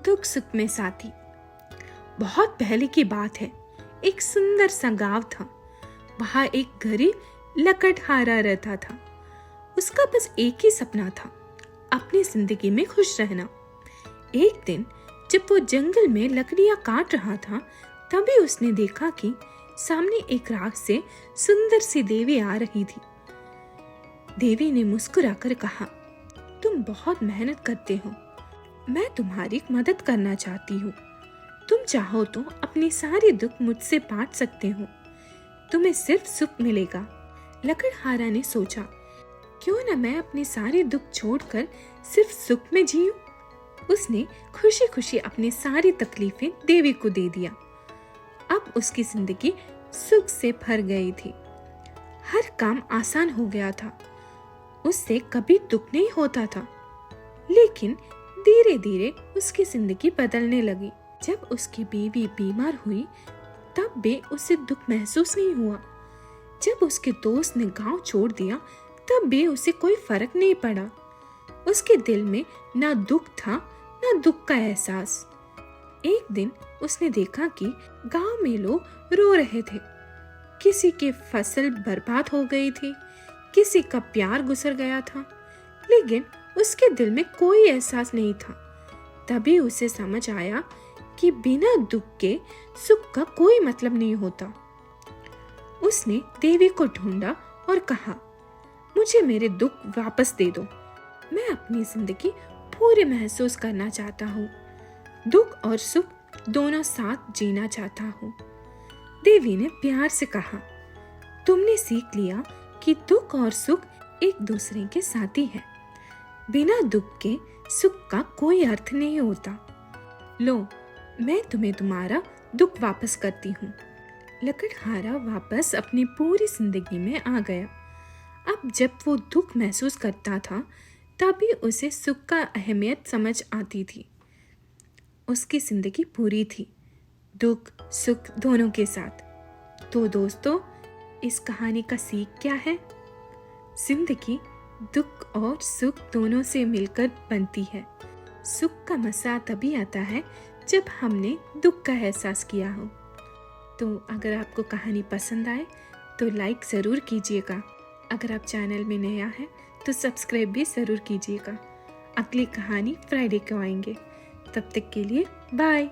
दुख सुख में साथी। बहुत पहले की बात है, एक सुंदर सा गांव था। वहां एक गरीब लकड़हारा रहता था। उसका बस एक ही सपना था, अपनी जिंदगी में खुश रहना। एक दिन जब वो जंगल में लकड़ियां काट रहा था, तभी उसने देखा कि सामने एक राह से सुंदर सी देवी आ रही थी। देवी ने मुस्कुराकर कहा, तुम बहुत मेहनत करते हो, मैं तुम्हारी मदद करना चाहती हूँ। तुम चाहो तो अपनी सारी दुख मुझसे बांट सकते हो, तुम्हें सिर्फ सुख मिलेगा। लकड़हारा ने सोचा, क्यों न मैं अपनी सारी दुख छोड़कर सिर्फ सुख में जीऊं। उसने खुशी खुशी अपनी सारी तकलीफें देवी को दे दिया। अब उसकी जिंदगी सुख से भर गई थी। हर काम आसान हो गया था। उससे कभी दुख नहीं होता था। लेकिन धीरे धीरे उसकी जिंदगी बदलने लगी। जब उसकी बीवी बीमार हुई, तब भी उसे दुख महसूस नहीं हुआ। जब उसके दोस्त ने गांव छोड़ दिया, तब भी उसे कोई फर्क नहीं पड़ा। उसके दिल में ना दुख था, ना दुख का एहसास। एक दिन उसने देखा कि गांव में लोग रो रहे थे। किसी की फसल बर्बाद हो गई थी, किसी का प्यार गुजर गया था, लेकिन उसके दिल में कोई एहसास नहीं था। तभी उसे समझ आया कि बिना दुख के सुख का कोई मतलब नहीं होता। उसने देवी को ढूंढा और कहा, मुझे मेरे दुख वापस दे दो। मैं अपनी जिंदगी पूरी महसूस करना चाहता हूँ। दुख और सुख दोनों साथ जीना चाहता हूँ। देवी ने प्यार से कहा, तुमने सीख लिया कि दुख और सुख एक दूसरे के साथी है। बिना दुख के सुख का कोई अर्थ नहीं होता। लो, मैं तुम्हें तुम्हारा दुख वापस करती हूँ। लकड़हारा वापस अपनी पूरी जिंदगी में आ गया। अब जब वो दुख महसूस करता था, तभी उसे सुख का अहमियत समझ आती थी। उसकी जिंदगी पूरी थी, दुख सुख दोनों के साथ। तो दोस्तों, इस कहानी का सीख क्या है? जिंदगी दुख और सुख दोनों से मिलकर बनती है। सुख का मजा तभी आता है जब हमने दुख का एहसास किया हो। तो अगर आपको कहानी पसंद आए तो लाइक ज़रूर कीजिएगा। अगर आप चैनल में नया हैं तो सब्सक्राइब भी ज़रूर कीजिएगा। अगली कहानी फ्राइडे को आएंगे। तब तक के लिए बाय।